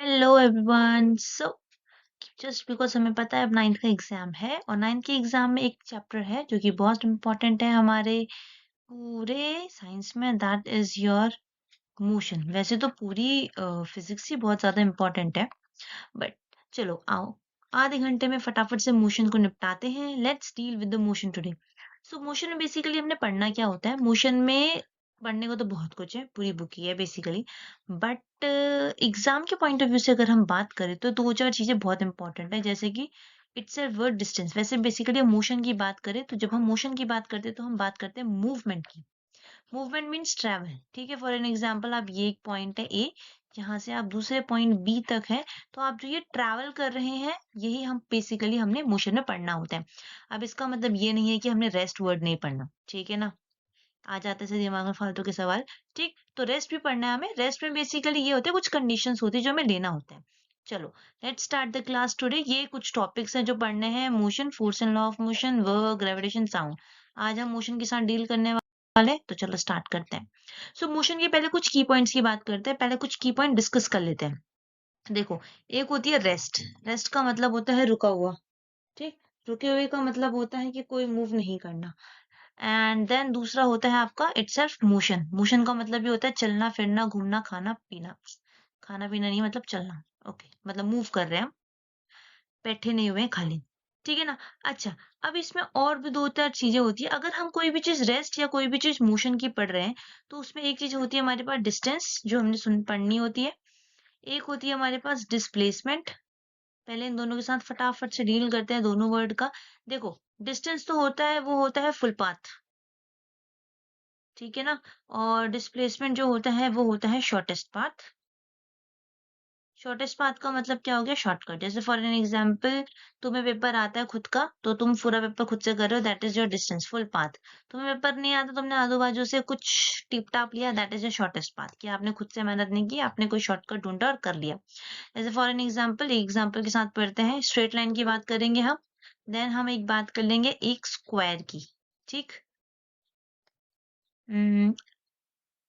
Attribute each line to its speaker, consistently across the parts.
Speaker 1: Hello everyone. So just because हमें पता है अब नाइन्थ का एग्जाम है और नाइन्थ के एग्जाम में एक चैप्टर है जो कि बहुत इम्पोर्टेंट है हमारे पूरे साइंस में, दैट इज योर मोशन। वैसे तो पूरी फिजिक्स ही बहुत ज्यादा इम्पोर्टेंट है, बट चलो आओ आधे घंटे में फटाफट से मोशन को निपटाते हैं। Let's deal with the motion today. So motion में बेसिकली हमने पढ़ना क्या होता है। मोशन में पढ़ने को तो बहुत कुछ है, पूरी बुक ही है बेसिकली, बट एग्जाम के पॉइंट ऑफ व्यू से अगर हम बात करें तो दो चार चीजें बहुत इंपॉर्टेंट है, जैसे कि इट्स अ वर्ड डिस्टेंस। वैसे बेसिकली हम मोशन की बात करें तो जब हम मोशन की बात करते हैं तो हम बात करते हैं मूवमेंट की। मूवमेंट मीन्स ट्रैवल, ठीक है। फॉर एन एग्जाम्पल, आप ये एक पॉइंट है ए, यहाँ से आप दूसरे पॉइंट बी तक है, तो आप जो ये ट्रैवल कर रहे हैं यही हम बेसिकली हमने मोशन में पढ़ना होता है। अब इसका मतलब ये नहीं है कि हमने रेस्ट वर्ड नहीं पढ़ना, ठीक है ना। आ जाते से दिमाग में फालतू के सवाल। ठीक, तो रेस्ट भी पढ़ना है हमें। रेस्ट में बेसिकली ये होते हैं, कुछ कंडीशंस होती है जो हमें लेना होता है। चलो let's start the class today. ये कुछ टॉपिक्स हैं जो पढ़ने हैं। Motion, force and law of motion, work, gravitation, sound. आज हम मोशन के साथ डील करने वाले हैं, तो चलो स्टार्ट करते हैं। सो मोशन के पहले कुछ की पॉइंट्स की बात करते हैं। पहले कुछ की पॉइंट डिस्कस कर लेते हैं। देखो, एक होती है रेस्ट। रेस्ट का मतलब होता है रुका हुआ, ठीक। रुके हुए का मतलब होता है कि कोई मूव नहीं करना। एंड देन दूसरा होता है आपका इटसेल्फ मोशन। मोशन का मतलब ये होता है चलना फिरना, घूमना, खाना पीना। खाना पीना नहीं, मतलब चलना। ओके, मतलब मूव कर रहे हैं हम, बैठे नहीं हुए हैं खाली, ठीक है ना। अच्छा, अब इसमें और भी दो चार चीजें होती है। अगर हम कोई भी चीज रेस्ट या कोई भी चीज मोशन की पढ़ रहे हैं तो उसमें एक चीज होती है हमारे पास डिस्टेंस, जो हमने सुन पढ़नी होती है। एक होती है हमारे पास डिस्प्लेसमेंट। पहले इन दोनों के साथ फटाफट से डील करते हैं, दोनों वर्ड का। देखो, डिस्टेंस तो होता है, वो होता है फुल पाथ, ठीक है ना। और डिस्प्लेसमेंट जो होता है वो होता है शॉर्टेस्ट पाथ। शॉर्टेस्ट पाथ का मतलब क्या हो गया, शॉर्टकट। जैसे फॉर एन एग्जांपल, तुम्हें पेपर आता है खुद का तो तुम पूरा पेपर खुद से कर रहे हो, that is your distance, full path. तुम्हें पेपर नहीं आता, तुमने आजू बाजू से कुछ टिप टाप लिया, that is your shortest path, कि आपने खुद से मेहनत नहीं की, आपने कोई शॉर्टकट ढूंढा और कर लिया। जैसे फॉर एन एग्जाम्पल, एग्जाम्पल के साथ पढ़ते हैं। स्ट्रेट लाइन की बात करेंगे हम, देन हम एक बात कर लेंगे एक स्क्वायर की, ठीक।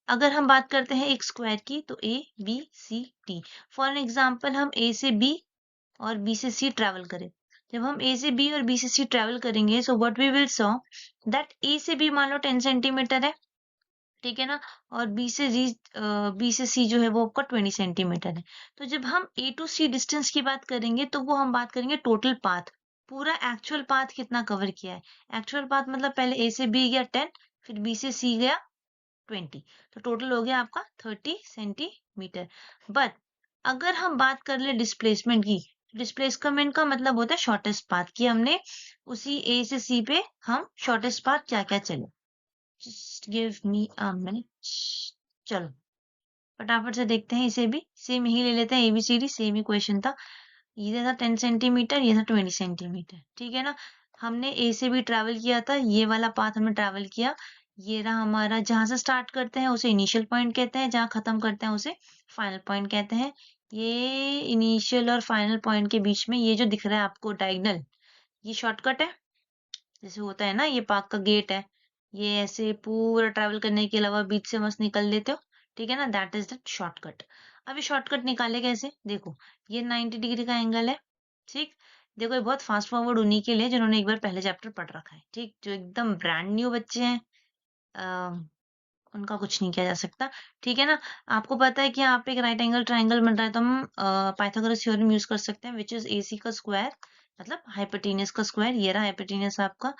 Speaker 1: अगर हम बात करते हैं एक स्क्वायर की तो A B C D. For an example, हम ए से बी और बी से सी ट्रेवल करें। जब हम ए से बी और बी से सी ट्रेवल करेंगे, so what we will saw that A से बी मान लो 10 सेंटीमीटर है, ठीक है ना। और बी से सी जो है वो आपका 20 सेंटीमीटर है। तो जब हम ए टू सी डिस्टेंस की बात करेंगे तो वो हम बात करेंगे टोटल पाथ। पूरा एक्चुअल पाथ कितना कवर किया है। एक्चुअल पाथ मतलब पहले ए से बी गया 10, फिर बी से सी गया 20, तो टोटल हो गया आपका 30 सेंटीमीटर। बट अगर हम बात कर ले डिस्प्लेसमेंट की, डिस्प्लेसमेंट का मतलब होता है शॉर्टेस्ट पाथ, कि हमने उसी ए से सी पे हम शॉर्टेस्ट पाथ क्या क्या चले। Just give me a minute. चलो फटाफट से देखते हैं, इसे भी सेम ही ले लेते हैं, एबीसीडी सेम ही क्वेश्चन था। ये था 10 सेंटीमीटर, ये था 20 सेंटीमीटर, ठीक है ना। हमने ए से भी ट्रैवल किया था, ये वाला पाथ हमने ट्रैवल किया। ये रहा हमारा, जहां से स्टार्ट करते हैं उसे इनिशियल पॉइंट कहते हैं, जहां खत्म करते हैं उसे फाइनल पॉइंट कहते हैं। ये इनिशियल और फाइनल पॉइंट के बीच में ये जो दिख रहा है आपको डायगोनल, ये शॉर्टकट है। जैसे होता है ना, ये पार्क का गेट है, ये ऐसे पूरा ट्रैवल करने के अलावा बीच से मस्त निकल लेते हो, ठीक है ना, दैट इज द शॉर्टकट। अब ये शॉर्टकट निकाले कैसे, देखो ये 90 डिग्री का एंगल है, ठीक। देखो ये बहुत फास्ट फॉरवर्ड उन्हीं के लिए जिन्होंने एक बार पहले चैप्टर पढ़ रखा है, ठीक। जो एकदम ब्रांड न्यू बच्चे हैं, उनका कुछ नहीं किया जा सकता, ठीक है ना। आपको पता है कि यहाँ पे एक राइट एंगल ट्राइंगल बन रहा है, तो हम पाइथागोरस थ्योरम यूज कर सकते हैं, विच इज ए सी का स्क्वायर मतलब हाइपोटेनस का स्क्वायर। ये रहा हाइपोटेनस आपका,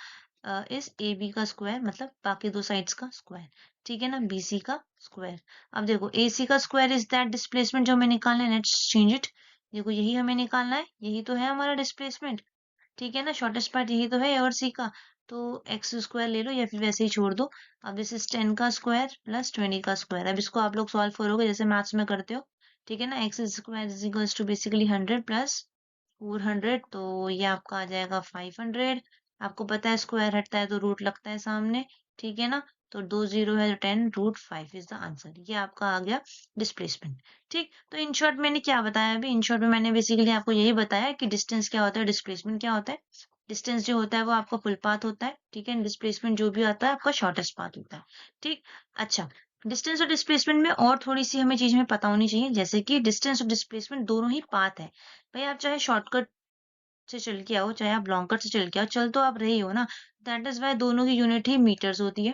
Speaker 1: इस ए बी का स्क्वायर मतलब बाकी दो साइड्स का स्क्वायर, ठीक है ना, बी सी का स्क्वायर। अब देखो ए सी का स्क्वायर इज दैट डिस्प्लेसमेंट जो हमें निकालना है, लेट्स चेंज इट। देखो यही हमें निकालना है, यही तो है हमारा डिस्प्लेसमेंट, ठीक है ना। शॉर्टेस्ट पार्ट यही तो है ए और सी का, तो एक्स स्क्वायर ले लो या फिर वैसे ही छोड़ दो। अब दिस इज 10 का स्क्वायर प्लस 20 का स्क्वायर। अब इसको आप लोग सॉल्व करोगे जैसे मैथ्स में करते हो, ठीक है ना। X square is equals to basically 100 plus 400, तो ये आपका आ जाएगा 500। आपको पता है स्क्वायर हटता है तो रूट लगता है सामने, ठीक है ना। तो दो जीरो है तो 10 √5 इज द आंसर। ये आपका आ गया डिस्प्लेसमेंट, ठीक। तो इन शॉर्ट मैंने क्या बताया अभी, इन शॉर्ट में मैंने बेसिकली आपको यही बताया कि डिस्टेंस क्या होता है, डिस्प्लेसमेंट क्या होता है। डिस्टेंस जो होता है वो आपका फुल पाथ होता है, ठीक है। डिस्प्लेसमेंट जो भी आता है आपका शॉर्टेस्ट पाथ होता है, ठीक। अच्छा, डिस्टेंस और डिस्प्लेसमेंट में और थोड़ी सी हमें चीज में पता होनी चाहिए, जैसे कि डिस्टेंस और डिस्प्लेसमेंट दोनों ही पाथ है। भाई आप चाहे शॉर्टकट से चल के आओ, चाहे आप लॉन्ग कट से चल के आओ, चल तो आप रहे ही हो ना। दैट इज वाई दोनों की यूनिट ही मीटर्स होती है,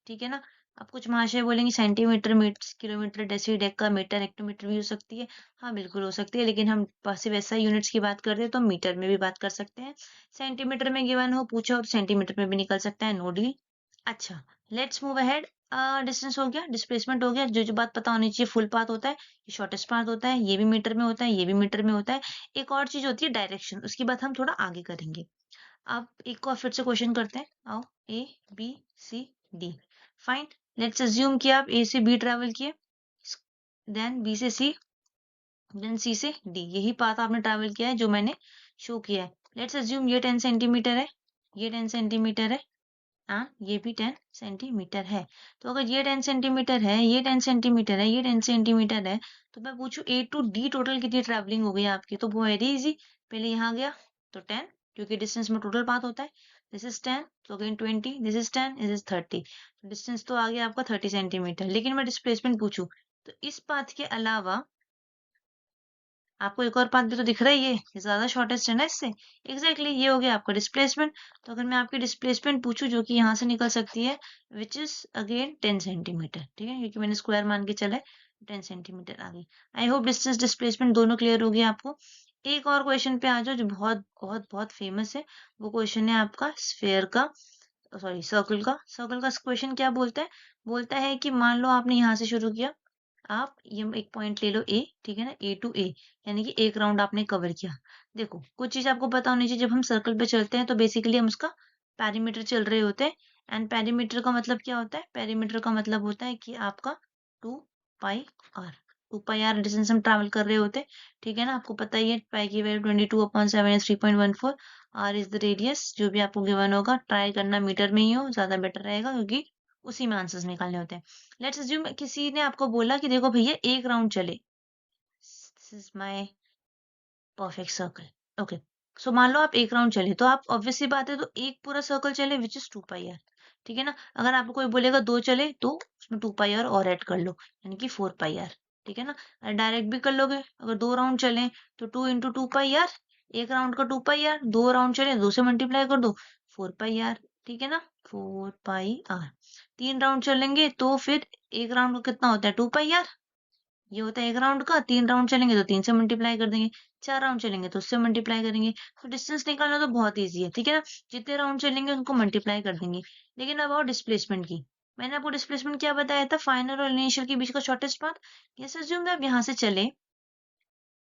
Speaker 1: ठीक है ना। आप कुछ महाशय बोलेंगे centimetre, metre, kilometre, deci, deca, metre, hectometre भी हो सकती है। हाँ बिल्कुल हो सकती है, लेकिन हम सिर्फ ऐसा यूनिट्स की बात करते हैं तो मीटर में भी बात कर सकते हैं। सेंटीमीटर में गिवन हो पूछा हो तो सेंटीमीटर में भी निकल सकता है, नो डील। अच्छा, लेट्स मूव अहेड। डिस्टेंस हो गया, डिस्प्लेसमेंट हो गया, जो जो बात पता होनी चाहिए, फुल पाथ होता है, ये शॉर्टेस्ट पाथ होता है, ये भी मीटर में होता है, ये भी मीटर में होता है। एक और चीज होती है डायरेक्शन, उसकी बात हम थोड़ा आगे करेंगे। अब एक और फिर से क्वेश्चन करते हैं, आओ। A, B, C, D, fine. Let's assume कि आप ए से बी ट्रेवल किए, देन बी से सी, देन सी से डी, यही पाथ आपने ट्रेवल किया है जो मैंने शो किया है। लेट्स अज्यूम ये 10 सेंटीमीटर है, ये 10 सेंटीमीटर है, हाँ ये भी 10 सेंटीमीटर है। तो अगर ये 10 सेंटीमीटर है, ये 10 सेंटीमीटर है, ये 10 सेंटीमीटर है, तो मैं पूछूं ए टू डी टोटल कितनी ट्रैवलिंग हो गई आपकी, तो वो वेरी इजी। पहले यहाँ गया तो 10, क्योंकि डिस्टेंस में टोटल पाथ होता है। दिस इज 10, तो again 20, this is 10, this is 30, तो डिस्टेंस तो आ गया आपका 30 सेंटीमीटर। लेकिन मैं डिस्प्लेसमेंट पूछूं तो इस पाथ के अलावा आपको एक और पाथ भी तो दिख रहा ही है, ये ज्यादा शॉर्टेस्ट है ना इससे। एग्जैक्टली ये हो गया आपका डिस्प्लेसमेंट। तो अगर मैं आपकी डिस्प्लेसमेंट पूछूं जो कि यहाँ से निकल सकती है, विच इज अगेन 10 सेंटीमीटर, ठीक है, क्योंकि मैंने स्क्वायर मान के चला है, 10 सेंटीमीटर आ गई। आई होप डिस्टेंस डिस्प्लेसमेंट दोनों क्लियर हो गया आपको। एक और क्वेश्चन पे आ जाओ जो बहुत बहुत बहुत फेमस है। वो क्वेश्चन है आपका स्फेयर का, सॉरी सर्कल का। सर्कल का क्वेश्चन क्या बोलता है, बोलता है कि मान लो आपने यहाँ से शुरू किया, आप ये एक पॉइंट ले लो ए, ठीक है ना, ए टू ए, यानी कि एक राउंड आपने कवर किया। देखो कुछ चीज आपको पता होनी चाहिए, जब हम सर्कल पे चलते हैं तो बेसिकली हम उसका पेरीमीटर चल रहे होते हैं। एंड पेरीमीटर का मतलब क्या होता है, पेरीमीटर का मतलब होता है कि आपका 2 पाई आर, 2 पाई आर डिस्टेंस हम ट्रैवल कर रहे होते हैं, ठीक है ना। आपको पता ही है पाई की value 22/7 3.14, R is the radius. जो भी आपको गिवन होगा ट्राई करना मीटर में ही हो, ज्यादा बेटर रहेगा, क्योंकि उसी में आंसर्स निकालने होते हैं। लेट्स अज्यूम किसी ने आपको बोला कि देखो भैया एक राउंड चले, this is my perfect circle, okay. So मान लो आप एक राउंड चले, तो आप ऑब्वियस सी बात है तो एक पूरा सर्कल चले विच इज 2 पाई आर, ठीक है ना। अगर आपको कोई बोलेगा दो चले तो उसमें 2 पाई आर और ऐड कर लो, यानी कि 4 पाई आर, ठीक है ना। डायरेक्ट भी कर लोगे, अगर दो राउंड चले तो 2 into 2 पाई आर, एक राउंड का 2 पाई आर, दो राउंड चले दो से मल्टीप्लाई कर दो, 4 पाई आर, ठीक है ना, 4 पाई आर। तीन राउंड चलेंगे तो फिर एक राउंड का कितना होता है, 2 पाई आर, ये होता है एक राउंड का। तीन राउंड चलेंगे तो तीन से मल्टीप्लाई कर देंगे, चार राउंड चलेंगे तो उससे मल्टीप्लाई करेंगे। तो डिस्टेंस निकालना तो बहुत ईजी है, ठीक है ना। जितने राउंड चलेंगे उनको मल्टीप्लाई कर देंगे। लेकिन अब आओ डिस्प्लेसमेंट की। मैंने आपको डिस्प्लेसमेंट क्या बताया था, फाइनल और इनिशियल के बीच का शॉर्टेस्ट पाथ। जैसे अज्यूम आप यहाँ से चले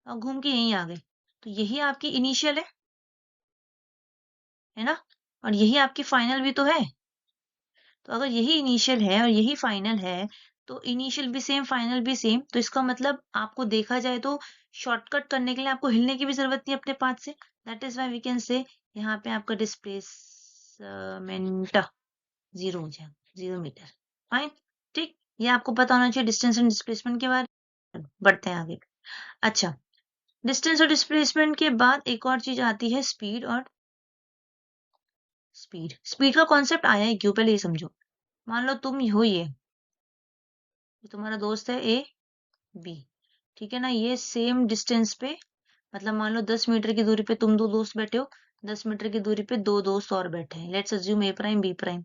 Speaker 1: और घूम के यहीं आ गए, तो यही आपकी इनिशियल है ना, और यही आपकी फाइनल भी तो है। तो अगर यही इनिशियल है और यही फाइनल है, तो इनिशियल भी सेम फाइनल भी सेम, तो इसका मतलब आपको देखा जाए तो शॉर्टकट करने के लिए आपको हिलने की भी जरूरत नहीं अपने पाथ से। That is why we can say यहाँ पे आपका डिस्प्लेसमेंट जीरो हो जाएगा, 0 मीटर, फाइन। ठीक, ये आपको पता होना चाहिए डिस्टेंस एंड डिस्प्लेसमेंट के बारे में। बढ़ते हैं आगे। अच्छा, डिस्टेंस और डिस्प्लेसमेंट के बाद एक और चीज आती है स्पीड। और स्पीड, स्पीड का कॉन्सेप्ट आया है क्यों, पहले ये समझो। मान लो तुम हो ये तुम्हारा दोस्त है ए बी, ठीक है ना, ये सेम डिस्टेंस पे, मतलब मान लो 10 मीटर की दूरी पे तुम दो दोस्त बैठे हो, 10 मीटर की दूरी पे दो दोस्त और बैठे हैं, let's assume A prime B prime.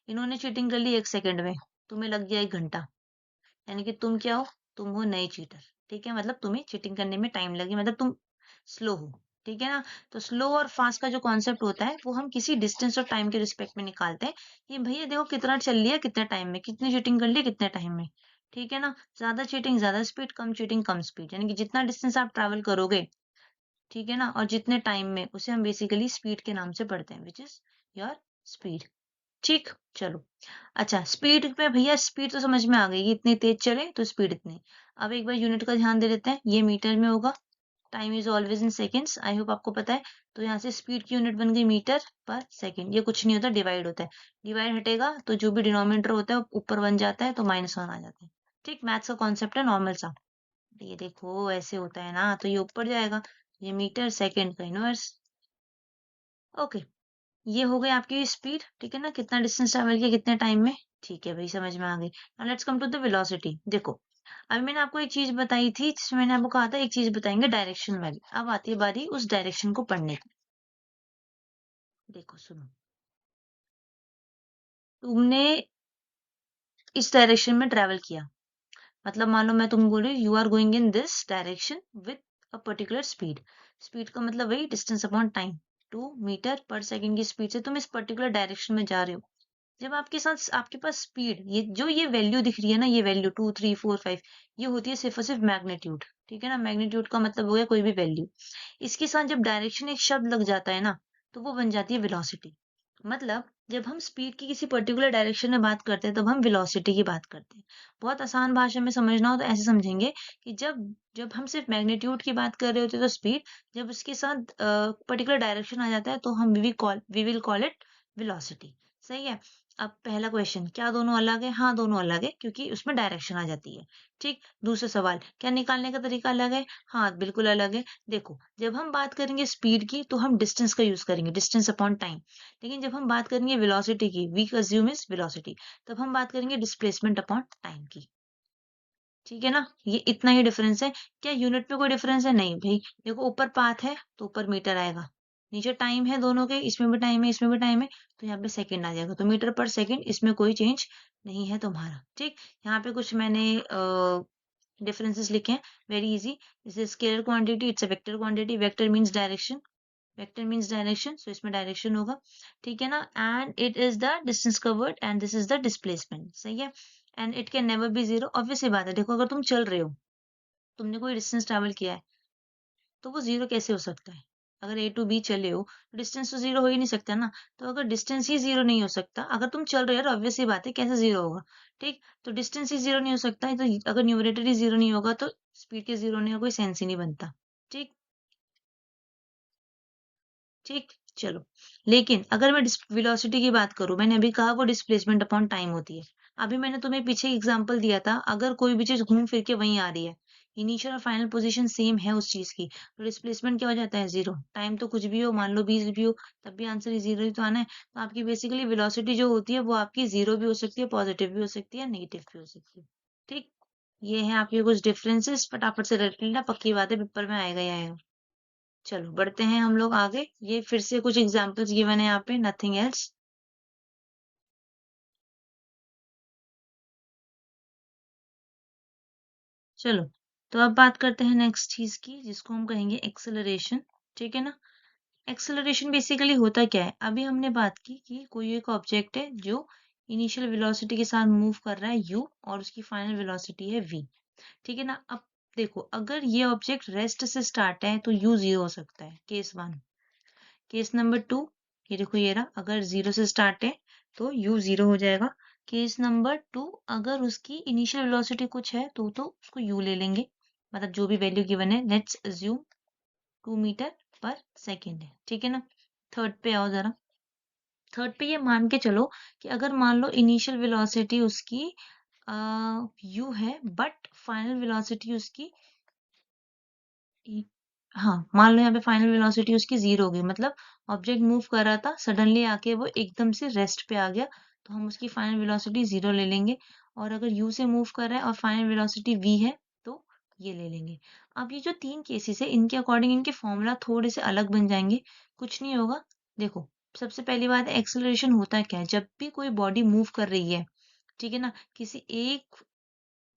Speaker 1: इन्होंने चीटिंग कर ली 1 सेकंड में, तुम्हें लग गया 1 घंटा, यानी कि तुम क्या हो, तुम हो नए चीटर, ठीक है, मतलब तुम्हें चीटिंग करने में टाइम लगे, मतलब तुम स्लो हो, ठीक है ना। तो स्लो और फास्ट का जो कॉन्सेप्ट होता है वो हम किसी डिस्टेंस और टाइम के रिस्पेक्ट में निकालते हैं। ये भैया देखो कितना चल लिया, कितने टाइम में, कितनी चीटिंग कर ली कितने टाइम में, ठीक है ना। ज्यादा चीटिंग ज्यादा स्पीड, कम चीटिंग कम स्पीड, यानी कि जितना डिस्टेंस आप ट्रैवल करोगे, ठीक है ना, और जितने टाइम में, उसे हम बेसिकली स्पीड के नाम से पढ़ते हैं, विच इज योर स्पीड। ठीक, चलो। अच्छा, स्पीड पे भैया स्पीड तो समझ में आ गई, ये इतनी तेज चले तो स्पीड इतनी। अब एक बार यूनिट का ध्यान दे लेते हैं, ये मीटर में होगा, time is always in seconds, I hope आपको पता है। तो यहाँ से स्पीड की यूनिट बन गई मीटर पर सेकेंड, ये कुछ नहीं होता, डिवाइड होता है। डिवाइड हटेगा तो जो भी डिनोमिनेटर होता है वो ऊपर बन जाता है, तो -1 आ जाता है। ठीक, मैथ्स का कॉन्सेप्ट है नॉर्मल सा। ये देखो ऐसे होता है ना, तो ये ऊपर जाएगा, ये मीटर सेकेंड का इनवर्स, ओके। ये हो गई आपकी स्पीड, ठीक है ना, कितना डिस्टेंस ट्रैवल किया कितने टाइम में, ठीक है भाई, समझ में आ गई। Now let's come to the velocity. देखो, अभी मैंने आपको एक चीज बताई थी, जिसमें मैंने आपको कहा था एक चीज बताएंगे डायरेक्शन वाली। अब आती है बारी उस डायरेक्शन को पढ़ने की। देखो सुनो, तुमने इस डायरेक्शन में ट्रेवल किया, मतलब मान लो मैं तुम बोल रही you are going in this direction with a particular speed. Speed का मतलब वही डिस्टेंस अपॉन टाइम, 2 मीटर पर सेकेंड की स्पीड से तुम इस पर्टिकुलर डायरेक्शन में जा रहे हो। जब आपके साथ आपके पास स्पीड, ये वैल्यू दिख रही है ना, ये वैल्यू 2 3 4 5, ये होती है सिर्फ और सिर्फ मैग्नीट्यूड, ठीक है ना। मैग्नीट्यूड का मतलब हो गया कोई भी वैल्यू। इसके साथ जब डायरेक्शन एक शब्द लग जाता है ना, तो वो बन जाती है वेलोसिटी। मतलब जब हम स्पीड की किसी पर्टिकुलर डायरेक्शन में बात करते हैं, तब हम वेलोसिटी की बात करते हैं। बहुत आसान भाषा में समझना हो तो ऐसे समझेंगे कि जब जब हम सिर्फ मैग्नीट्यूड की बात कर रहे होते हैं तो स्पीड, जब उसके साथ पर्टिकुलर डायरेक्शन आ जाता है तो हम we will call it velocity. सही है। अब पहला क्वेश्चन, क्या दोनों अलग है? हाँ, दोनों अलग है, क्योंकि उसमें डायरेक्शन आ जाती है। ठीक। दूसरा सवाल, क्या निकालने का तरीका अलग है? हाँ, बिल्कुल अलग है। देखो, जब हम बात करेंगे स्पीड की तो हम डिस्टेंस का यूज करेंगे, डिस्टेंस अपॉन टाइम। लेकिन जब हम बात करेंगे वेलोसिटी की, वी कंज्यूम इज वेलोसिटी, तब हम बात करेंगे डिस्प्लेसमेंट अपॉन टाइम की। ठीक है ना, ये इतना ही डिफरेंस है। क्या यूनिट में कोई डिफरेंस है? नहीं भाई। देखो, ऊपर पाथ है तो ऊपर मीटर आएगा, नीचे टाइम है दोनों के, इसमें भी टाइम है इसमें भी टाइम है, तो यहाँ पे सेकंड आ जाएगा, तो मीटर पर सेकंड, इसमें कोई चेंज नहीं है तुम्हारा। ठीक। यहाँ पे कुछ मैंने डिफरेंसेस लिखे हैं, very easy. This is scalar quantity, it's a vector quantity, vector means direction, vector means direction, so इसमें डायरेक्शन होगा। ठीक है ना। And it is the distance covered and this is the displacement. सही है। And it can never be zero, obvious सी बात है। देखो, अगर तुम चल रहे हो, तुमने कोई डिस्टेंस ट्रैवल किया है, तो वो जीरो कैसे हो सकता है? अगर ए टू बी चले हो तो डिस्टेंस तो जीरो हो ही नहीं सकता ना। तो अगर डिस्टेंस ही जीरो नहीं हो सकता, अगर तुम चल रहे हो, तो ऑब्वियस सी बात है कैसे जीरो होगा। ठीक। तो डिस्टेंस ही जीरो नहीं हो सकता है, तो अगर न्यूमरेटर ही जीरो नहीं होगा तो स्पीड के जीरो होने का कोई सेंस ही नहीं बनता। ठीक। ठीक। चलो, लेकिन अगर मैं वेलोसिटी की बात करूं, मैंने अभी कहा वो डिस्प्लेसमेंट अपॉन टाइम होती है। अभी मैंने तुम्हें पीछे एग्जांपल दिया था, अगर कोई भी चीज घूम फिर के वहीं आ रही है, इनिशियल और फाइनल पोजीशन सेम है उस चीज की, तो डिस्प्लेसमेंट क्या हो जाता है? जीरो। टाइम तो कुछ भी हो, मान लो 20 भी हो, तब भी आंसर जीरो ही तो आना है। तो आपकी बेसिकली वेलोसिटी जो होती है वो आपकी जीरो भी हो सकती है, पॉजिटिव भी हो सकती है, नेगेटिव भी हो सकती है। ठीक। ये है आपके कुछ डिफरेंसेस, फटाफट से रट लेना, पक्की बात है पेपर में आएगा ही आएगा। चलो, बढ़ते हैं हम लोग आगे। ये फिर से कुछ एग्जांपल्स गिवन है यहाँ पे, नथिंग एल्स। चलो, तो अब बात करते हैं नेक्स्ट चीज की, जिसको हम कहेंगे एक्सेलरेशन। ठीक है ना। एक्सेलरेशन बेसिकली होता क्या है? अभी हमने बात की कि कोई एक ऑब्जेक्ट है जो इनिशियल वेलोसिटी के साथ मूव कर रहा है u, और उसकी फाइनल वेलोसिटी है v। ठीक है ना। अब देखो, अगर ये ऑब्जेक्ट रेस्ट से स्टार्ट है तो u जीरो हो सकता है, case one. Case number two, ये देखो ये रहा, अगर जीरो से स्टार्ट है तो u जीरो हो जाएगा। केस नंबर टू, अगर उसकी इनिशियल वेलोसिटी कुछ है तो उसको u ले लेंगे, मतलब जो भी वैल्यू गिवन है, लेट्स अज्यूम 2 मीटर पर सेकेंड है। ठीक है ना। थर्ड पे आओ जरा। थर्ड पे ये मान के चलो कि अगर मान लो इनिशियल वेलोसिटी उसकी u है, बट फाइनल वेलोसिटी उसकी हाँ, मान लो यहाँ पे फाइनल वेलोसिटी उसकी जीरो हो गई, मतलब ऑब्जेक्ट मूव कर रहा था, सडनली आके वो एकदम से रेस्ट पे आ गया, तो हम उसकी फाइनल वेलोसिटी जीरो ले लेंगे। और अगर यू से मूव कर रहा है और फाइनल वेलोसिटी वी है, तो ये ले लेंगे। अब ये जो तीन केसेस है, इनके अकॉर्डिंग इनके फॉर्मूला थोड़े से अलग बन जाएंगे। कुछ नहीं होगा। देखो, सबसे पहली बात, एक्सेलरेशन होता क्या है? जब भी कोई बॉडी मूव कर रही है, ठीक है ना, किसी एक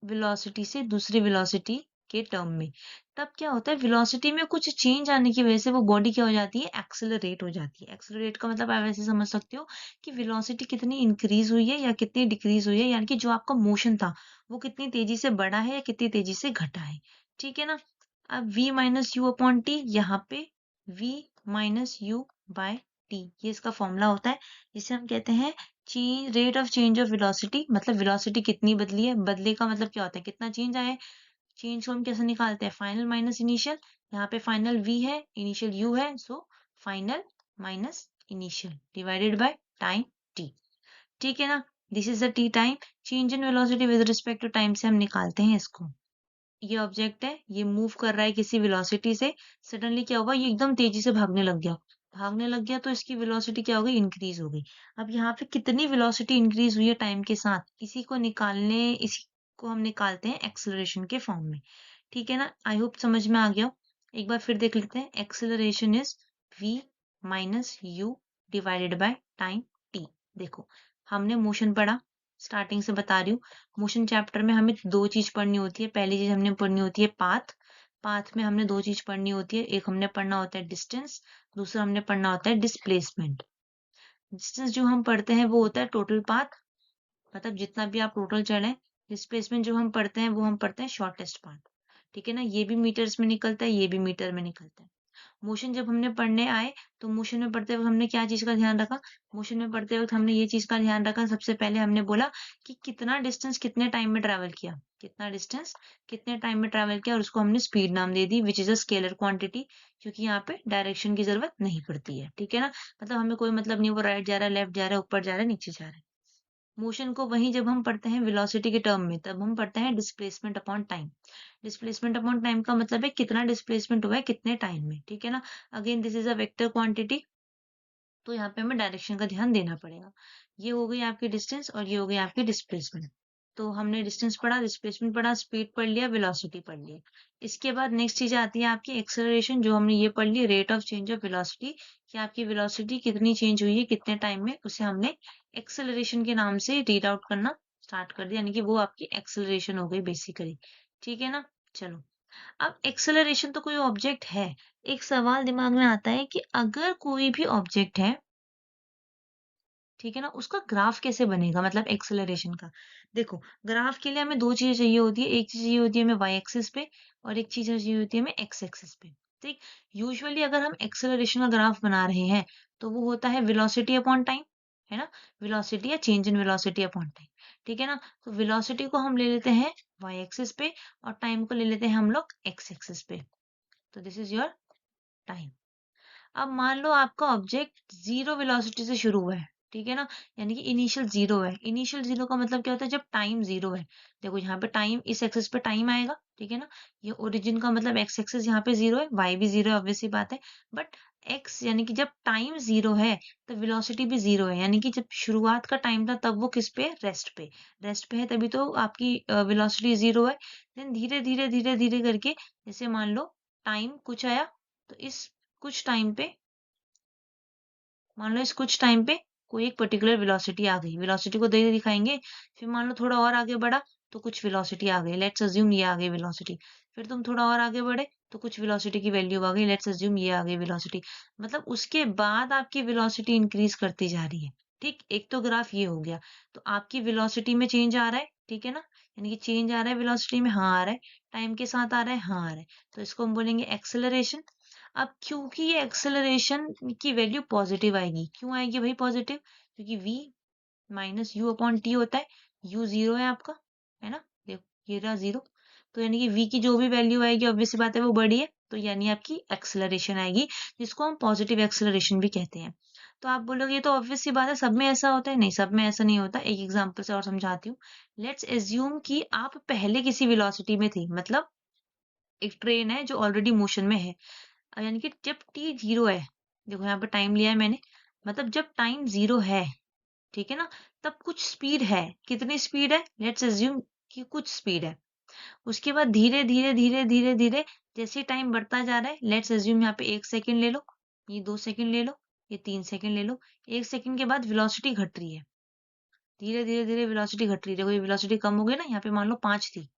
Speaker 1: वेलोसिटी से दूसरी वेलोसिटी के टर्म में, तब क्या होता है, वेलोसिटी में कुछ चेंज आने की वजह से वो बॉडी क्या हो जाती है? एक्सेलरेट हो जाती है। एक्सेलरेट का मतलब आप ऐसे समझ सकते हो कि वेलोसिटी कितनी इंक्रीज हुई है या कितनी डिक्रीज हुई है, यानी कि जो आपका मोशन था वो कितनी तेजी से बढ़ा है या कितनी तेजी से घटा है। ठीक है ना। अब v minus U upon T, यहाँ पे v minus U by T, ये इसका फॉर्मूला होता है, जिसे हम कहते हैं change, rate of change of velocity. मतलब वेलोसिटी कितनी बदली है, बदले का मतलब क्या होता है, कितना चेंज आया है। चेंज को हम कैसे निकालते हैं? Final minus initial. यहाँ पे फाइनल v है, इनिशियल u है, so final minus initial divided by time t। ठीक है ना। This is the T time. Change in velocity with respect to time से हम निकालते हैं इसको। ये ऑब्जेक्ट है, ये मूव कर रहा है किसी वेलोसिटी से, सडनली क्या हुआ, ये एकदम तेजी से भागने लग गया, भागने लग गया तो इसकी वेलोसिटी क्या हो गई, इंक्रीज हो गई। अब यहाँ पे कितनी वेलोसिटी इंक्रीज हुई है टाइम के साथ, इसी को हम निकालते हैं एक्सेलरेशन के फॉर्म में। ठीक है ना, आई होप समझ में आ गया हो। एक बार फिर देख लेते हैं, acceleration is v minus you divided by time t। देखो, हमने मोशन पढ़ा, स्टार्टिंग से बता रही हूँ। मोशन चैप्टर में हमें दो चीज पढ़नी होती है। पहली चीज हमने पढ़नी होती है पाथ। पाथ में हमने दो चीज पढ़नी होती है, एक हमने पढ़ना होता है डिस्टेंस, दूसरा हमने पढ़ना होता है डिस्प्लेसमेंट। डिस्टेंस जो हम पढ़ते हैं वो होता है टोटल पाथ, मतलब जितना भी आप टोटल चढ़े। डिस्प्लेसमेंट जो हम पढ़ते हैं वो हम पढ़ते हैं शॉर्टेस्ट पाथ। ठीक है ना, ये भी मीटर्स में निकलता है, ये भी मीटर में निकलता है। मोशन जब हमने पढ़ने आए तो मोशन में पढ़ते वक्त हमने क्या चीज का ध्यान रखा, मोशन में पढ़ते वक्त हमने ये चीज का ध्यान रखा, सबसे पहले हमने बोला कि कितना डिस्टेंस कितने टाइम में ट्रैवल किया, कितना डिस्टेंस कितने टाइम में ट्रैवल किया, और उसको हमने स्पीड नाम दे दी, which is a scalar quantity, क्योंकि यहाँ पे डायरेक्शन की जरूरत नहीं पड़ती है। ठीक है ना, मतलब हमें कोई मतलब नहीं वो राइट जा रहा है, लेफ्ट जा रहा है, ऊपर जा रहा है, नीचे जा रहा है। मोशन को वहीं जब हम पढ़ते हैं वेलोसिटी के टर्म में, तब हम पढ़ते हैं displacement upon time. Displacement upon time का मतलब है कितना डिस्प्लेसमेंट हुआ है कितने टाइम में। ठीक है ना, again this is a vector quantity, तो यहाँ पे हमें डायरेक्शन का ध्यान देना पड़ेगा। ये हो गई आपकी डिस्टेंस और ये हो गई आपकी डिस्प्लेसमेंट। तो हमने डिस्टेंस पढ़ा, डिस्प्लेसमेंट पढ़ा, स्पीड पढ़ लिया, वेलोसिटी पढ़ लिया। इसके बाद नेक्स्ट चीज आती है आपकी एक्सेलरेशन, जो हमने ये पढ़ ली, rate of change of velocity, कि आपकी वेलोसिटी कितनी चेंज हुई है कितने टाइम में, उसे हमने एक्सेलरेशन के नाम से रीड आउट करना स्टार्ट कर दिया, यानी कि वो आपकी एक्सेलरेशन हो गई बेसिकली। ठीक है ना, चलो। अब एक्सेलरेशन तो कोई ऑब्जेक्ट है, एक सवाल दिमाग में आता है कि अगर कोई भी ऑब्जेक्ट है, ठीक है ना, उसका ग्राफ कैसे बनेगा, मतलब एक्सेलरेशन का। देखो, ग्राफ के लिए हमें दो चीजें चाहिए होती है, एक चीज चाहिए होती है हमें वाई एक्सिस पे, और एक चीज चाहिए होती है हमें एक्स एक्सिस पे। ठीक, यूजुअली अगर हम एक्सेलरेशन का ग्राफ बना रहे हैं तो वो होता है वेलोसिटी अपॉन टाइम, है ना, वेलोसिटी या change in velocity upon time. ठीक है ना, तो वेलोसिटी को हम ले लेते हैं वाई एक्सिस पे और टाइम को ले लेते हैं हम लोग एक्स एक्सिस पे। तो दिस इज योर टाइम। अब मान लो आपका ऑब्जेक्ट जीरो वेलोसिटी से शुरू हुआ है, ठीक है ना, यानी कि इनिशियल जीरो है। इनिशियल जीरो का मतलब क्या होता है, जब टाइम जीरो है। देखो यहाँ पे टाइम, इस एक्सिस पे टाइम आएगा, ठीक है ना, ये ओरिजिन का मतलब एक्स एक्सिस यहाँ पे जीरो है, वाई भी जीरो है, ऑब्वियसली बात है। बट एक्स यानी कि जब टाइम जीरो है तो वेलोसिटी भी जीरो है, यानी कि जब शुरुआत का टाइम था तब वो किस पे, रेस्ट पे। रेस्ट पे है तभी तो आपकी वेलोसिटी जीरो है। देन धीरे धीरे धीरे धीरे करके, जैसे मान लो टाइम कुछ आया, तो इस कुछ टाइम पे, मान लो इस कुछ टाइम पे कोई एक पर्टिकुलर वेलोसिटी आ गई, वेलोसिटी को धीरे दिखाएंगे। फिर मान लो थोड़ा और आगे बढ़ा तो कुछ वेलोसिटी आ गई, लेट्स अज्यूम ये आ गई वेलोसिटी। फिर तुम थोड़ा और आगे बढ़े तो कुछ वेलोसिटी की वैल्यू आ गई, लेट्स अज्यूम ये आ गई वेलोसिटी। मतलब उसके बाद आपकी वेलोसिटी इंक्रीज करती जा रही है। ठीक, एक तो ग्राफ ये हो गया। तो आपकी वेलोसिटी में चेंज आ रहा है, ठीक है ना, यानी कि चेंज आ रहा है वेलोसिटी में, हाँ आ रहा है। टाइम के साथ आ रहा है, हाँ आ रहा है। तो इसको हम बोलेंगे एक्सेलरेशन। अब क्योंकि ये एक्सेलरेशन की वैल्यू पॉजिटिव आएगी, क्यों आएगी भाई पॉजिटिव, क्योंकि v minus U upon T होता है। u जीरो है आपका, है ना, देखो ये रहा जीरो। तो यानी कि v की जो भी वैल्यू आएगी ऑब्वियस सी बात है वो बड़ी है, तो यानी आपकी एक्सेलरेशन आएगी, जिसको हम पॉजिटिव एक्सेलरेशन भी कहते हैं। तो आप बोलोगे ये तो ऑब्वियस सी बात है, सब में ऐसा होता है, नहीं सब में ऐसा नहीं होता। एक एग्जांपल से और समझाती हूँ। लेट्स एज्यूम कि आप पहले किसी वेलोसिटी में थे, मतलब एक ट्रेन है जो ऑलरेडी मोशन में है, यानी कि जब टी जीरो है, देखो यहाँ पे टाइम लिया है मैंने, मतलब जब टाइम जीरो है, ठीक है ना, तब कुछ स्पीड है। कितनी स्पीड है, लेट्स अज्यूम कि कुछ स्पीड है। उसके बाद धीरे धीरे धीरे धीरे धीरे जैसे टाइम बढ़ता जा रहा है, लेट्स अज्यूम यहाँ पे 1 सेकंड ले लो, ये 2 सेकंड ले लो, ये 3 सेकंड ले लो। 1 सेकंड के बाद वेलोसिटी घट रही है, धीरे धीरे धीरे वेलोसिटी घट रही है। देखो ये वेलोसिटी कम हो गई ना, यहाँ पे मान लो 5 थी,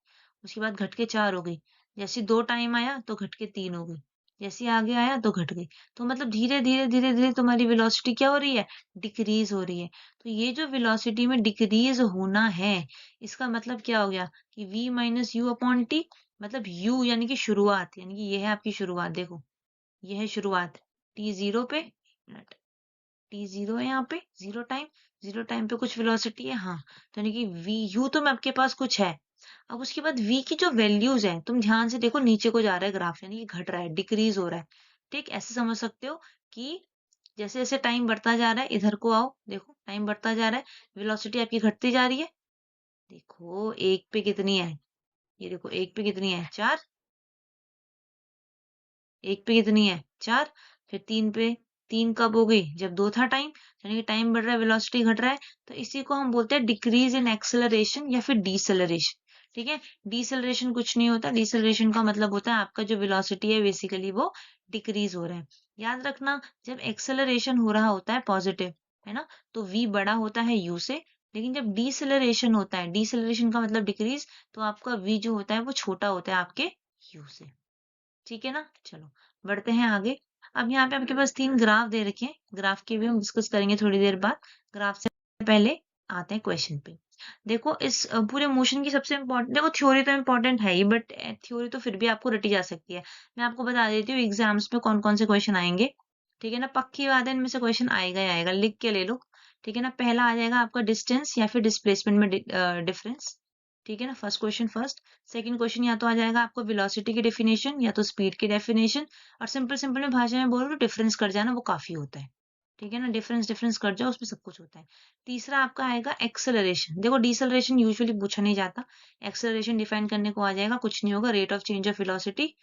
Speaker 1: उसके बाद घट के 4 हो गई। जैसे दो टाइम आया तो घट के 3 हो गई, जैसे आगे आया तो घट गई। तो मतलब धीरे धीरे धीरे धीरे तुम्हारी वेलोसिटी क्या हो रही है, डिक्रीज हो रही है। तो ये जो वेलोसिटी में डिक्रीज होना है, इसका मतलब क्या हो गया कि v minus U upon T, मतलब u यानी कि शुरुआत, यानी कि ये है आपकी शुरुआत। देखो ये है शुरुआत, t जीरो पे, टी जीरो है यहाँ पे, जीरो टाइम पे कुछ वेलोसिटी है, हाँ, तो यानी कि वी यू तो में आपके पास कुछ है। अब उसके बाद v की जो वैल्यूज है, तुम ध्यान से देखो, नीचे को जा रहा है ग्राफ, यानी कि घट रहा है, डिक्रीज हो रहा है। ठीक, ऐसे समझ सकते हो कि जैसे जैसे टाइम बढ़ता जा रहा है, इधर को आओ, देखो टाइम बढ़ता जा रहा है, वेलोसिटी आपकी घटती जा रही है। देखो एक पे कितनी है, ये देखो एक पे कितनी है, 4, एक पे कितनी है, 4, फिर 3 पे, 3 कब हो गई? जब 2 था टाइम, यानी कि टाइम बढ़ रहा है, वेलोसिटी घट रहा है, तो इसी को हम बोलते हैं डिक्रीज इन एक्सेलरेशन या फिर डीसेलरेशन। ठीक है, डीसेलरेशन कुछ नहीं होता, डीसेलरेशन का मतलब होता है आपका जो वेलोसिटी है बेसिकली वो डिक्रीज हो रहा है। याद रखना, जब एक्सेलरेशन हो रहा होता है पॉजिटिव, है ना, तो v बड़ा होता है u से, लेकिन जब डीसेलरेशन होता है, डीसेलरेशन का मतलब डिक्रीज, तो आपका v जो होता है वो छोटा होता है आपके u से। ठीक है ना, चलो बढ़ते हैं आगे। अब यहाँ पे आपके पास 3 ग्राफ दे रखे हैं, ग्राफ की भी हम डिस्कस करेंगे थोड़ी देर बाद। ग्राफ से पहले आते हैं क्वेश्चन पे। देखो इस पूरे मोशन की सबसे इम्पोर्टेंट, देखो थ्योरी तो इम्पोर्टेंट है ही, बट थ्योरी तो फिर भी आपको रटी जा सकती है। मैं आपको बता देती हूँ एग्जाम्स में कौन कौन से क्वेश्चन आएंगे। ठीक है ना, पक्की बात है इनमें से क्वेश्चन आएगा ही आएगा, लिख के ले लो। ठीक है ना, पहला आ जाएगा आपका डिस्टेंस या फिर डिस्प्लेसमेंट में डिफरेंस। ठीक है ना, first question first. Second question या तो आ जाएगा आपको वेलोसिटी की डेफिनेशन या तो स्पीड की डेफिनेशन। और सिंपल सिंपल में भाषा में बोलो तो डिफरेंस कर जाना, वो काफी होता है। ठीक है ना, डिफरेंस डिफरेंस कर जाओ, उसमें सब कुछ होता है। तीसरा आपका आएगा एक्सेलरेशन। देखो डिसेलरेशन यूजुअली पूछा नहीं जाता, एक्सेलरेशन डिफाइन करने को आ जाएगा, कुछ नहीं होगा, rate of change of velocity,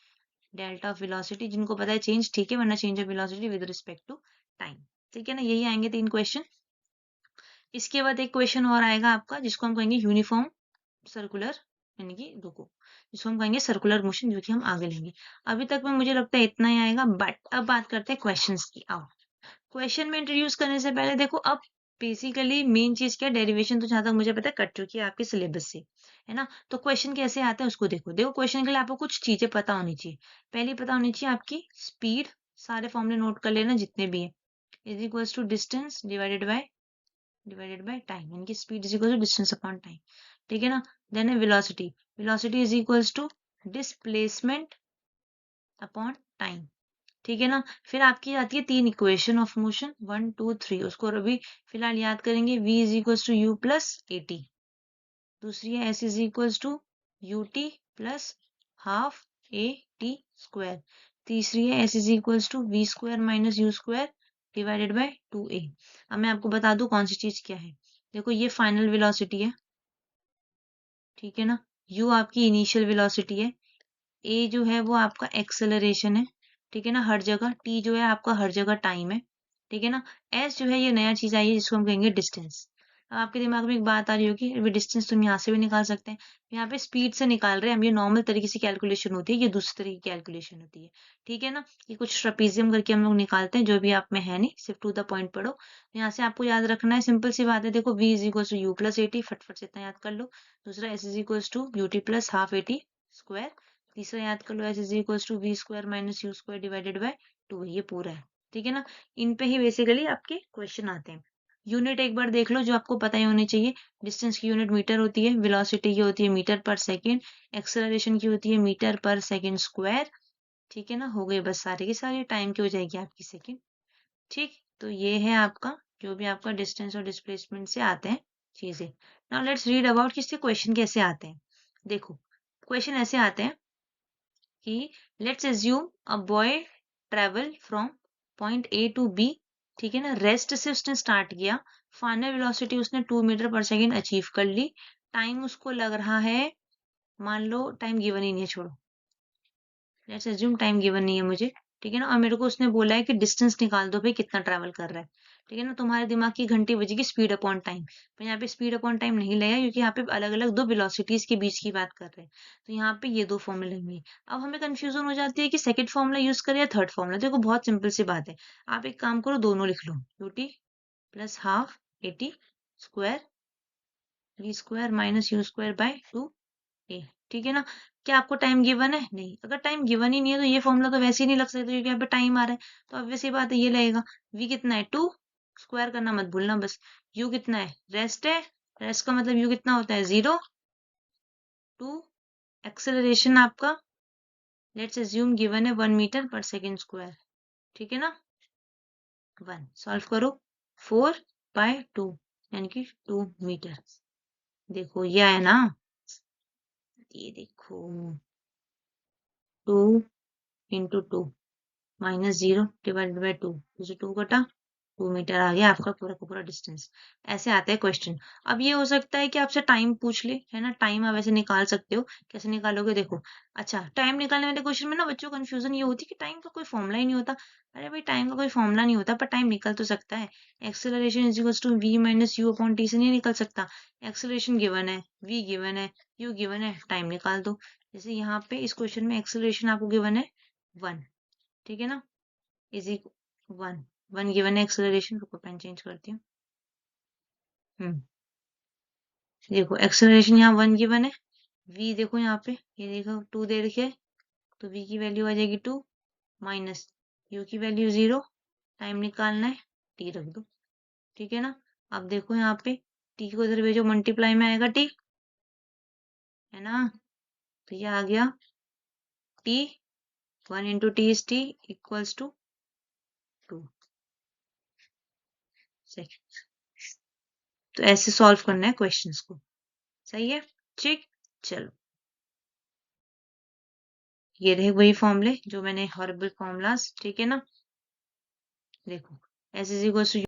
Speaker 1: delta of velocity, जिनको पता है चेंज ठीक है, वरना change of velocity with respect to time. ठीक है ना, यही आएंगे 3 क्वेश्चन। इसके बाद एक क्वेश्चन और आएगा आपका जिसको हम कहेंगे यूनिफॉर्म सर्कुलर, यानी कि रुको, जिसको हम कहेंगे सर्कुलर मोशन, जो कि हम आगे लेंगे। अभी तक में मुझे लगता है इतना ही आएगा, बट अब बात करते हैं क्वेश्चंस की। आओ, क्वेश्चन में इंट्रोड्यूस करने से पहले देखो, अब बेसिकली मेन चीज क्या, डेरिवेशन तो जहां तक मुझे पता है कट चुकी है आपके सिलेबस से, है ना। तो क्वेश्चन कैसे आता है उसको देखो। देखो क्वेश्चन के लिए आपको कुछ चीजें पता होनी चाहिए। पहली पता होनी चाहिए आपकी स्पीड, सारे फॉर्मूले नोट कर लेना जितने भी है, is equals to distance divided by time, यानी कि speed is equal to distance upon time. ठीक है ना, देन है velocity, velocity is equals to displacement upon time. ठीक है ना, फिर आपकी आती है 3 इक्वेशन ऑफ मोशन, 1 2 3, उसको अभी फिलहाल याद करेंगे। v is equals to you plus A T, दूसरी है s is equals to U T plus half A T square, तीसरी है s is equals to we square minus you square divided by 2a। अब मैं आपको बता दूं कौन सी चीज क्या है। देखो ये फाइनल वेलोसिटी है, ठीक है ना, u आपकी इनिशियल वेलोसिटी है, ए जो है वो आपका एक्सेलरेशन है, ठीक है ना, हर जगह टी जो है आपका हर जगह टाइम है, ठीक है ना, एस जो है ये नया चीज आई है जिसको हम कहेंगे डिस्टेंस। अब आपके दिमाग में एक बात आ रही होगी, अभी डिस्टेंस तुम यहाँ से भी निकाल सकते हैं, यहाँ पे स्पीड से निकाल रहे हैं हम, ये नॉर्मल तरीके से कैलकुलेशन होती है, ये दूसरी तरीके की कैलकुलेशन होती है। ठीक है ना, ये कुछ ट्रपीजियम करके हम लोग निकालते हैं, जो भी आप में है नहीं, सिर्फ टू द पॉइंट पढ़ो। यहाँ से आपको याद रखना है, सिंपल सी बात है, देखो v is equal to you plus a t, फटफट से इतना याद कर लो। दूसरा s is equal to U T plus half a t square, तीसरा याद कर लो s is equals to we square minus you square divided by 2, ये पूरा है। ठीक है ना, इन पे ही बेसिकली आपके क्वेश्चन आते हैं। यूनिट एक बार देख लो जो आपको पता ही होनी चाहिए, डिस्टेंस की यूनिट मीटर होती है, वेलोसिटी की होती है मीटर पर सेकेंड, एक्सेलरेशन की होती है मीटर पर सेकेंड स्क्वायर। ठीक है ना, हो गए बस सारे के सारे, टाइम की हो जाएगी आपकी सेकेंड। ठीक, तो ये है आपका जो भी आपका डिस्टेंस और डिस्प्लेसमेंट से आते हैं चीजें। नाउ लेट्स रीड अबाउट कि इससे क्वेश्चन कैसे आते हैं। देखो क्वेश्चन ऐसे आते हैं कि let's assume a boy travel from point A to B, ठीक है ना, रेस्ट से उसने स्टार्ट किया, फाइनल वेलोसिटी उसने 2 मीटर पर सेकेंड अचीव कर ली, टाइम उसको लग रहा है, मान लो टाइम गिवन ही नहीं है, छोड़ो, लेट्स अज्यूम टाइम गिवन नहीं है मुझे, ठीक है ना, और मेरे को उसने बोला है कि डिस्टेंस निकाल दो भाई कितना ट्रैवल कर रहा है। ठीक है ना, तुम्हारे दिमाग की घंटी बजेगी स्पीड अपॉन टाइम, पर यहाँ पे स्पीड अपॉन टाइम नहीं लगा क्योंकि यहाँ पे अलग अलग दो वेलोसिटीज के बीच की बात कर रहे हैं, तो यहाँ पे ये दो फॉर्मूले होंगे। अब हमें कंफ्यूजन हो जाती है कि सेकंड फॉर्मूला यूज करें या थर्ड फॉर्मूला। देखो बहुत सिंपल सी बात है, आप एक काम करो, दोनों लिख लो, u t plus half a t square v square minus you square by 2a। ठीक है ना, क्या आपको टाइम गिवन है? नहीं, अगर टाइम गिवन ही नहीं है तो ये फॉर्मूला तो वैसे ही नहीं लग सकता क्योंकि यहाँ पे टाइम आ रहा है, तो ऑब्वियस सी बात है ये लगेगा। v कितना है 2, स्क्वायर करना मत भूलना बस। u कितना है? रेस्ट है, रेस्ट का मतलब u कितना होता है 0 2, एक्सेलरेशन आपका लेट्स अज्यूम गिवन है 1 मीटर पर सेकेंड स्क्वायर, ठीक है ना, 1 सॉल्व करो, 4/2 यानी कि 2 मीटर। देखो ये है ना, ये देखो 2 इंटू 2 माइनस 0 डिवाइडेड बाय 2, 2 कटा, 2 मीटर आ गया आपका पूरा का पूरा डिस्टेंस। ऐसे आता है क्वेश्चन। अब ये हो सकता है कि आपसे टाइम पूछ ले, है ना? टाइम आप ऐसे निकाल सकते हो। कैसे निकालोगे देखो। अच्छा, टाइम निकालने वाले क्वेश्चन में ना बच्चों को कंफ्यूजन ये होती है कि टाइम का कोई फॉर्मूला ही नहीं होता। अरे भाई टाइम का कोई फॉर्मूला नहीं होता, पर टाइम निकल तो सकता है। Acceleration is equals to v minus U upon T से नहीं निकल सकता। एक्सेलरेशन गिवन है, v गिवन है, u गिवन है, टाइम निकाल दो। जैसे यहाँ पे इस क्वेश्चन में एक्सेलरेशन आपको गिवन है 1, ठीक है ना? इज इक्वल 1, 1 गिवन है एक्सेलरेशन। रुको पेन चेंज करती हूँ। देखो एक्सेलरेशन यहाँ 1 गिवन है, v देखो यहाँ पे, ये देखो 2 दे रखी है, तो v की वैल्यू आ जाएगी 2 माइनस u की वैल्यू 0, टाइम निकालना है, t रख दो, ठीक है ना? अब देखो यहाँ पे t को इधर भेजो, मल्टीप्लाई में आएगा t, है ना? तो ये आ गया t, 1 into T is t equals to 2 second. तो ऐसे सॉल्व करना है क्वेश्चंस को, सही है? ठीक, चलो ये रहे वही फॉर्मूले जो मैंने हॉरिबल फॉर्मूलाज, ठीक है ना? देखो एस इज इक्वल टू